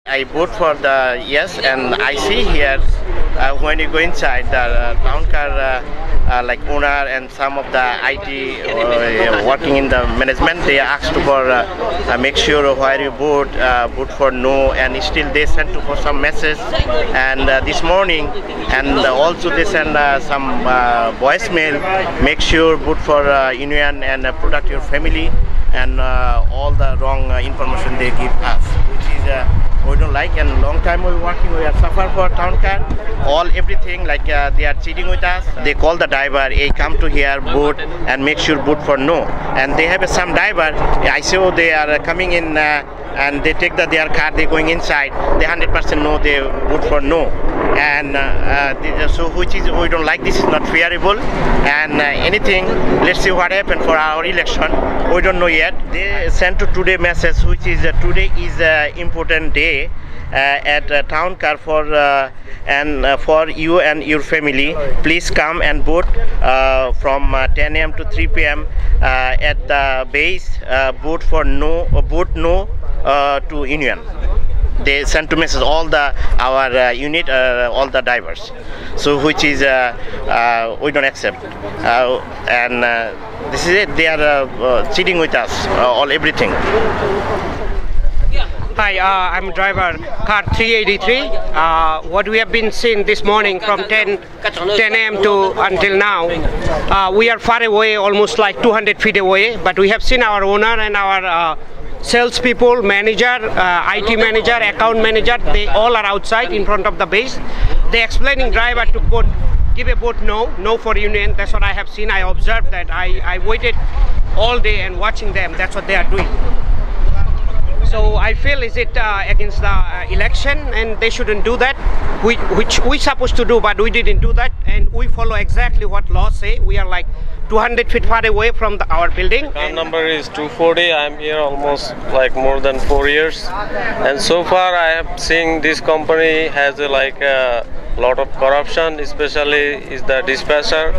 I vote for the yes, and I see here when you go inside the town car like owner and some of the IT working in the management, they asked for make sure where you vote for no, and still they sent for some message. And this morning, and also they send some voicemail, make sure vote for union and protect your family, and all the wrong information they give us, which is we don't like. And long time we working, we are suffer for town car, all everything like they are cheating with us. They call the driver, hey, come to here, vote and make sure vote for no. And they have some driver, I saw they are coming in and they take their car, they going inside, they 100% no, they vote for no. And so which is, we don't like, this is not fairable. And anything, let's see what happened for our election, we don't know yet. They sent to today message, which is today is important day at town car for for you and your family. Please come and vote from 10 a.m. to 3 p.m. At the base. Vote for no, vote no to union. They sent to message all our unit, all the drivers. So which is we don't accept, and this is it. They are cheating with us, all everything. Hi, I'm driver car 383. What we have been seeing this morning from 10 a.m. to until now, we are far away, almost like 200 feet away, but we have seen our owner and our salespeople, manager, IT manager, account manager, they all are outside in front of the base. They explaining driver to vote, give a vote no for union. That's what I have seen. I observed that. I waited all day and watching them. That's what they are doing. So I feel is it against the election, and they shouldn't do that, which we supposed to do, but we didn't do that, and we follow exactly what laws say. We are like 200 feet far away from our building. Car number is 240. I'm here almost like more than 4 years, and so far I have seen this company has a lot of corruption, especially is the dispatcher.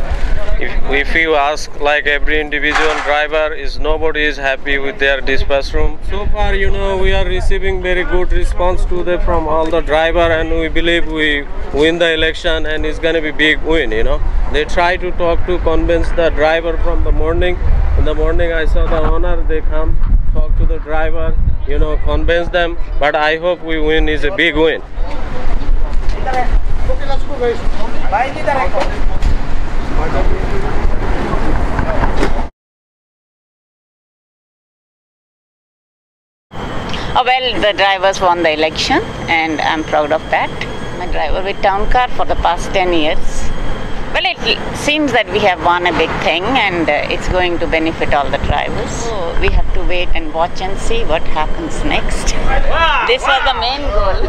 If you ask like every individual driver, nobody is happy with their dispatch room. So far, we are receiving very good response from all the driver, and we believe we win the election, and it's gonna be big win. They try to convince the driver from the morning. In the morning, I saw the owner. They come talk to the driver, convince them. But I hope we win. Is a big win. Well, the drivers won the election, and I'm proud of that. I'm a driver with town car for the past 10 years. Well, it seems that we have won a big thing, and it's going to benefit all the drivers. So we have to wait and watch and see what happens next. This was the main goal.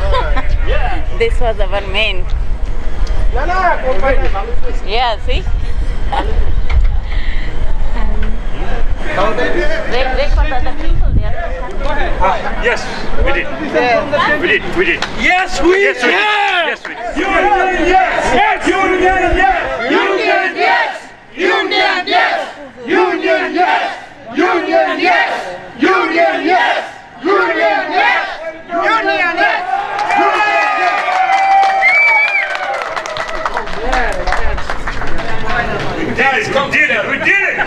This was our main. Yeah, see? Wait for the other people. Yes, we did. We did. Yes, we did. Yes, we did. Union, yes. Union, yes. Union, yes. Union, yes. Union, yes. Union, yes. Union, yes. Union, yes. Union, yes. We did it. We did it.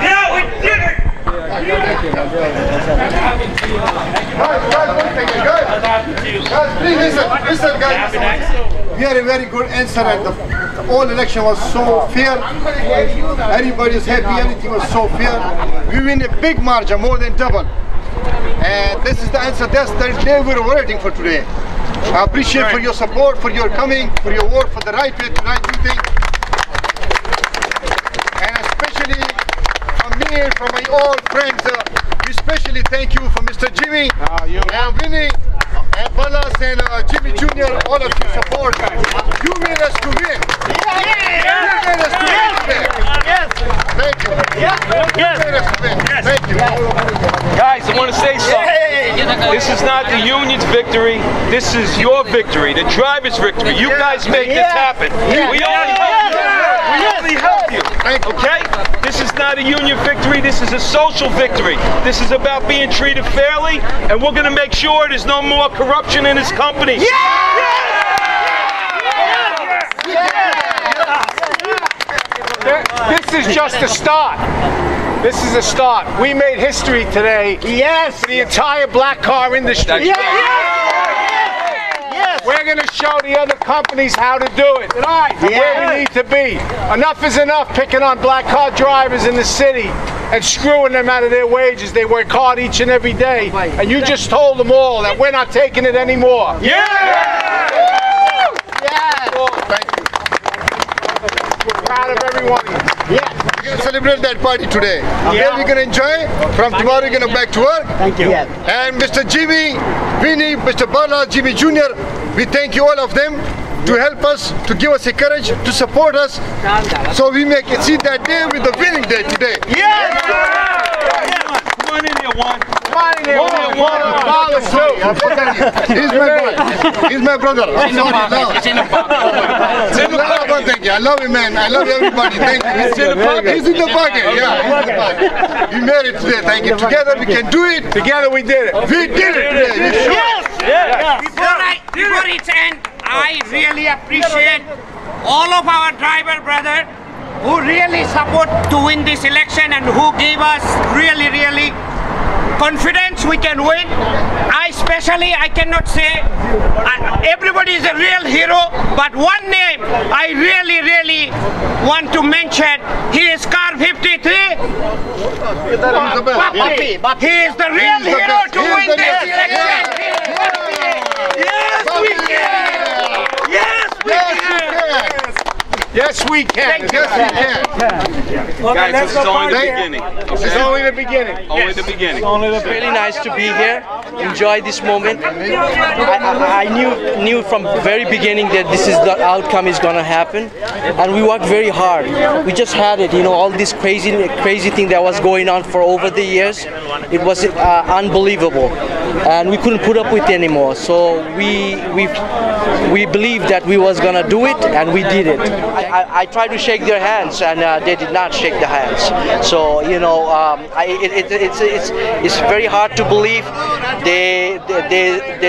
Yeah, we did it. Guys, please listen, guys. We had a very good answer, and the whole election was so fair. Everybody is happy, everything was so fair. We win a big margin, more than double. And this is the answer. That's the day we were waiting for today. I appreciate for your support, for your coming, for your work, for the right way to right thing. And especially from me and from my old friends, especially thank you for Mr. Jimmy and Vinny and Ballas and Jimmy Jr. All of your support. You made us to win. You made us to win today. Yes. Thank you. Yes. You made us to win. Thank you. Guys, I want to say something. This is not the union's victory. This is your victory, the driver's victory. You guys make this happen. We only help you. We only help you. Okay? This is not a union victory. This is a social victory. This is about being treated fairly, and we're going to make sure there's no more corruption in this company. This is just a start. This is a start. We made history today. Yes. For the entire black car industry. Yes. We're going to show the other companies how to do it. And where we need to be. Enough is enough picking on black car drivers in the city and screwing them out of their wages. They work hard each and every day. And you just told them all that we're not taking it anymore. Thank you. We're proud of everyone. We're going to celebrate that party today. Today we're going to enjoy. From tomorrow we're going to back to work. Thank you. And Mr. Jimmy, Vinny, Mr. Bala, Jimmy Jr., we thank you all of them to help us, to give us the courage, to support us. So we make it see that day with the winning day today. Come on in here, Juan. He's my boy. He's my brother. I'm sorry. Thank you. I love you, man. I love everybody. Thank you. He's in the pocket. He's in the pocket. Yeah, he's in the pocket. We made it today. Thank you. Together we can do it. Together we did it. We did it today. Before its end, I really appreciate all of our driver brothers who really support to win this election and who gave us really confidence we can win. I cannot say everybody is a real hero, but one name I really want to mention. He is car 53. He is the real hero to win this election. Yes, we can. Guys, this is only the beginning. This is only the beginning. Only the beginning. It's really nice to be here. Enjoy this moment. I knew from the very beginning that this is the outcome is gonna happen, and we worked very hard. We just had it, all this crazy thing that was going on for over the years. It was unbelievable, and we couldn't put up with it anymore. So we believed that we was gonna do it, and we did it. I tried to shake their hands, and they did not shake the hands. So it's very hard to believe they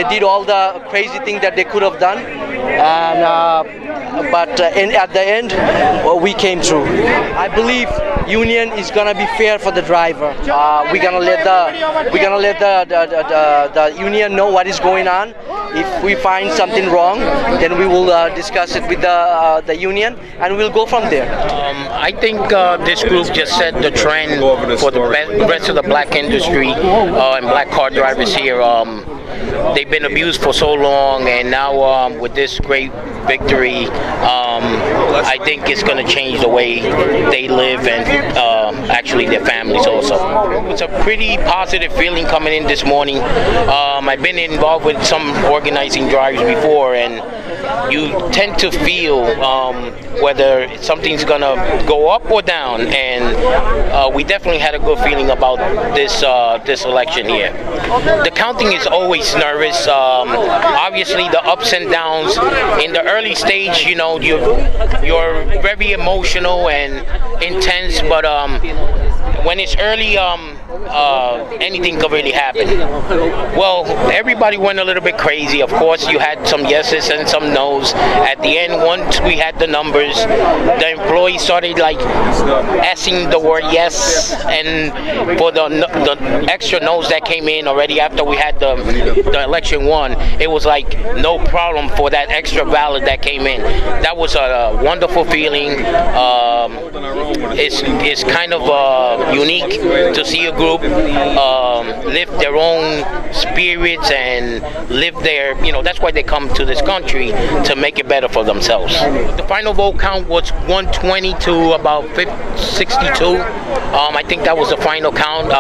did all the crazy things that they could have done, and but at the end we came through. I believe union is gonna be fair for the driver. We're gonna let the union know what is going on. If we find something wrong, then we will discuss it with the union, and we'll go from there. I think this group just set the trend for the rest of the black industry and black car drivers here. They've been abused for so long, and now with this great victory, I think it's going to change the way they live and actually their families also. It's a pretty positive feeling coming in this morning. I've been involved with some organizing drives before, and you tend to feel whether something's going to go up or down, and we definitely had a good feeling about this election here. The counting is always nervous. Obviously the ups and downs in the early stage, you're very emotional and intense, but when it's early, anything could really happen. Well, everybody went a little bit crazy. Of course, you had some yeses and some nos. At the end, once we had the numbers, the employees started asking the word yes, and for the extra no's that came in already after we had the election won, it was like no problem for that extra ballot that came in. That was a wonderful feeling. It's kind of unique to see a group lift their own spirits and live their, that's why they come to this country, to make it better for themselves. The final vote count was 120 to about 62. I think that was the final count.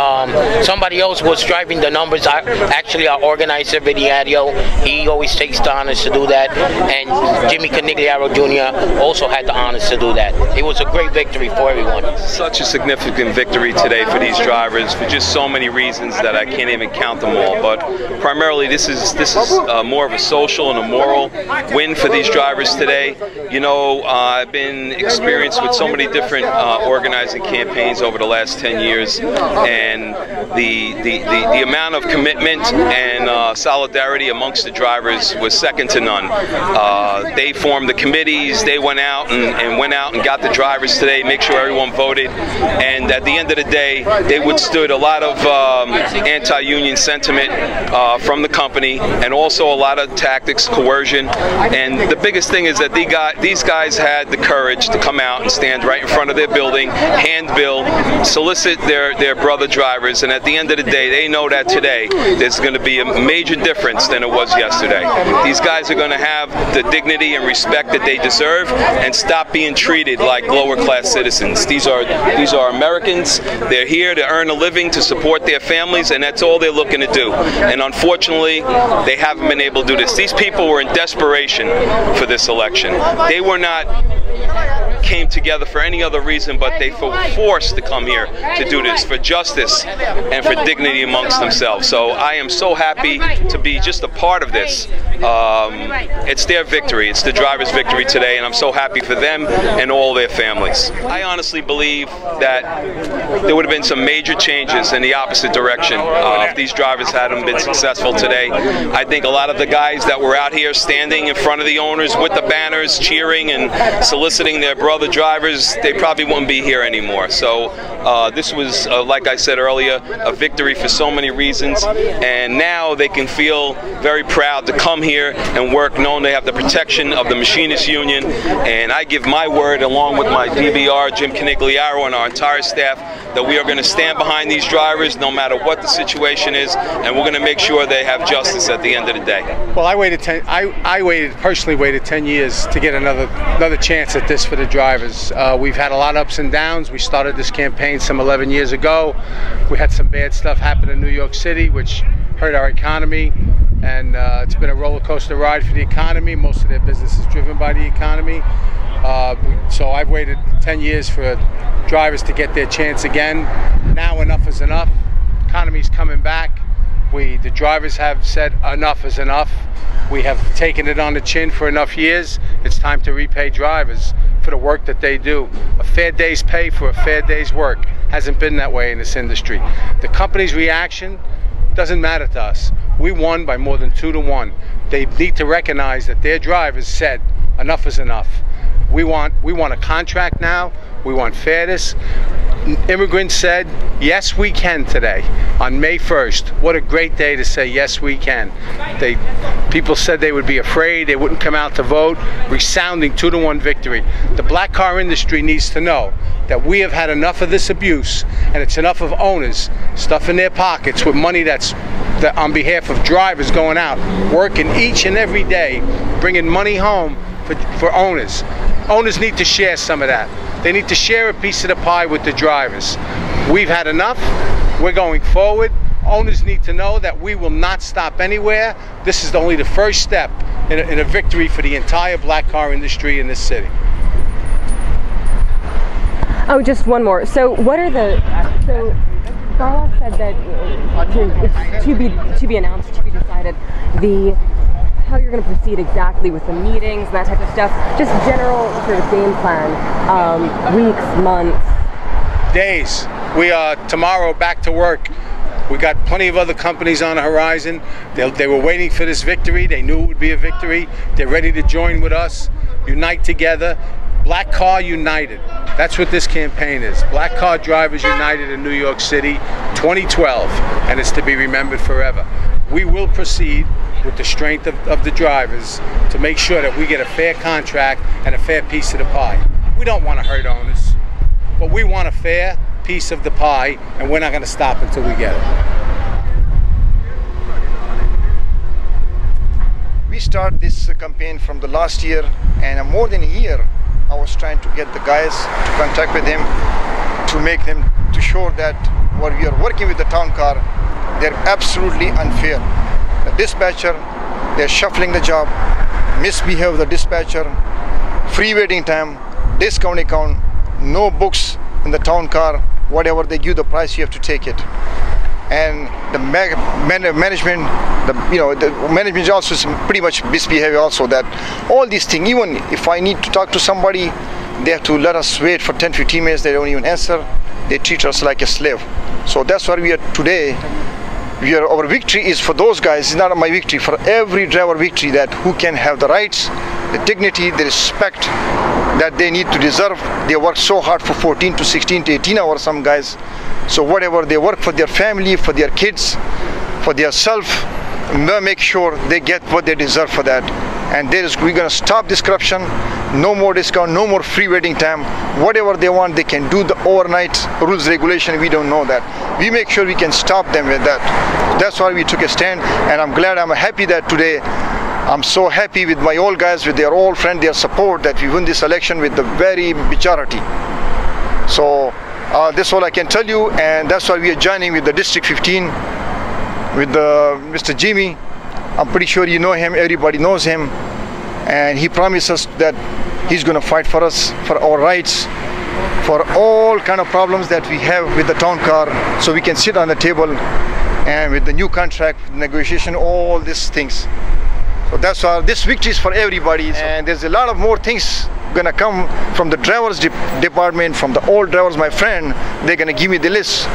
Somebody else was driving the numbers. Actually, our organizer, Vidiario, he always takes the honors to do that. And Jimmy Canigliaro Jr. also had the honors to do that. It was a great victory for everyone. Such a significant victory today for these drivers for just so many reasons that I can't even count them all. But primarily, this is more of a social and a moral win for these drivers today. You know, I've been experienced with so many different organizing campaigns over the last 10 years, and the amount of commitment and solidarity amongst the drivers was second to none. They formed the committees, they went out and got the drivers today, make sure everyone voted, and at the end of the day, they withstood a lot of anti-union sentiment from the company, and also a lot of tactics, coercion, and the biggest thing is that these guys had the courage to come out and stand right in front of their building, handbill, solicit their brother drivers, and at the end of the day, they know that today there's going to be a major difference than it was yesterday. These guys are going to have the dignity and respect that they deserve and stop being treated like lower class citizens. These are Americans. They're here to earn a living, to support their families, and that's all they're looking to do. And unfortunately, they haven't been able to do this. These people were in desperation for this election. They were not came together for any other reason, but they were forced to come here to do this for justice and for dignity amongst themselves. So I am so happy to be just a part of this. It's their victory. It's the drivers' victory today, and I'm so happy for them and all their families. I honestly believe that there would have been some major changes in the opposite direction if these drivers hadn't been successful today. I think a lot of the guys that were out here standing in front of the owners with the banners, cheering and soliciting their brother drivers, they probably wouldn't be here anymore. So this was, like I said earlier, a victory for so many reasons, and now they can feel very proud to come here and work, knowing they have the protection of the Machinists Union. And I give my word, along with my DBR, Jim Canigliaro, and our entire staff, that we are going to stand behind these drivers no matter what the situation is, and we're going to make sure they have justice at the end of the day. Well, I personally waited 10 years to get another chance at this for the drivers. We've had a lot of ups and downs. We started this campaign some 11 years ago. We had some bad stuff happen in New York City, which hurt our economy, and it's been a roller coaster ride for the economy. Most of their business is driven by the economy. So I've waited 10 years for drivers to get their chance again. Now enough is enough. Economy's coming back. The drivers have said enough is enough. We have taken it on the chin for enough years. It's time to repay drivers for the work that they do. A fair day's pay for a fair day's work. Hasn't been that way in this industry. The company's reaction doesn't matter to us. We won by more than 2-1. They need to recognize that their drivers said enough is enough. We want a contract now. We want fairness. Immigrants said, yes, we can today on May 1st. What a great day to say, yes, we can. People said they would be afraid, they wouldn't come out to vote. Resounding 2-1 victory. The black car industry needs to know that we have had enough of this abuse, and it's enough of owners stuffing their pockets with money that's on behalf of drivers going out, working each and every day, bringing money home for owners. Owners need to share some of that. They need to share a piece of the pie with the drivers. We've had enough. We're going forward. Owners need to know that we will not stop anywhere. This is only the first step in a victory for the entire black car industry in this city. Oh, just one more. So what are so Carla said that it's to be announced, to be decided, how you're going to proceed exactly with the meetings and that type of stuff. Just general sort of game plan, weeks, months. Days. We are tomorrow back to work. We got plenty of other companies on the horizon. They were waiting for this victory. They knew it would be a victory. They're ready to join with us, unite together. Black Car United. That's what this campaign is. Black Car Drivers United in New York City, 2012, and it's to be remembered forever. We will proceed with the strength of the drivers to make sure that we get a fair contract and a fair piece of the pie. We don't want to hurt owners, but we want a fair piece of the pie, and we're not going to stop until we get it. We started this campaign from the last year, and more than a year I was trying to get the guys to contact with him. to make them, to show that what we are working with the town car, they're absolutely unfair. The dispatcher, they're shuffling the job, misbehave the dispatcher, free waiting time, discount account, no books in the town car, whatever they give the price, you have to take it. And the management, the management is also pretty much misbehavior also, that all these things, even if I need to talk to somebody, they have to let us wait for 10-15 minutes, they don't even answer, they treat us like a slave. So that's why we are today. Our victory is for those guys, it's not my victory, for every driver victory, that who can have the rights, the dignity, the respect that they need to deserve. They work so hard for 14 to 16 to 18 hours, some guys. So whatever they work for their family, for their kids, for their self, make sure they get what they deserve for that. And we're going to stop this corruption. No more discount, no more free waiting time. Whatever they want, they can do the overnight rules, regulation. We don't know that. We make sure we can stop them with that. That's why we took a stand, and I'm glad, I'm happy that today, I'm so happy with my old guys, with their old friend, their support, that we win this election with the very majority. So that's all I can tell you, and that's why we are joining with the District 15, with Mr. Jimmy. I'm pretty sure you know him, everybody knows him, and he promised us that he's going to fight for us, for our rights, for all kind of problems that we have with the town car, so we can sit on the table, and with the new contract, negotiation, all these things. So that's why this victory is for everybody, and there's a lot of more things gonna come from the drivers department, from the old drivers, my friend. They're gonna give me the list,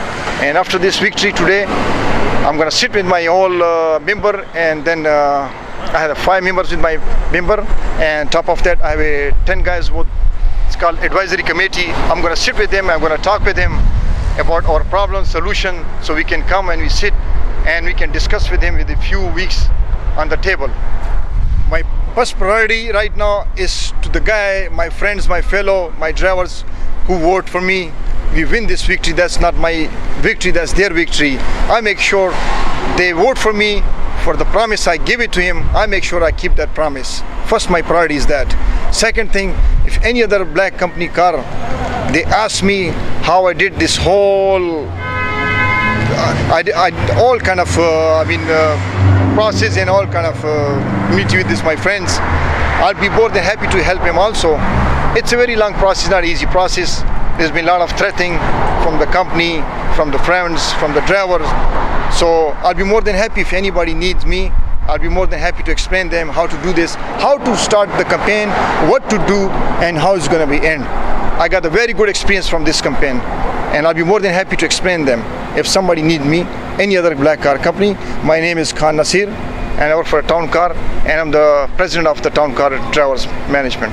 and after this victory today, I'm gonna sit with my whole member, and then I have 5 members with my member, and top of that I have 10 guys with, it's called advisory committee. I'm gonna sit with them, I'm gonna talk with them about our problem solution, so we can come and we sit and we can discuss with him with a few weeks on the table. My first priority right now is to the guy, my friends, my drivers who vote for me. We win this victory. That's not my victory, that's their victory. I make sure they vote for me for the promise I give it to him. I make sure I keep that promise. First, my priority is that. Second thing, if any other black company car, they ask me how I did this whole all kind of process and all kind of meet with this, my friends, I'll be more than happy to help him also. It's a very long process, not easy process. There's been a lot of threatening from the company, from the friends, from the drivers. So I'll be more than happy if anybody needs me. I'll be more than happy to explain them how to do this, how to start the campaign, what to do, and how it's going to be end. I got a very good experience from this campaign, and I'll be more than happy to explain them. If somebody needs me, any other black car company, my name is Khan Nasir, and I work for a town car, and I'm the president of the town car drivers management.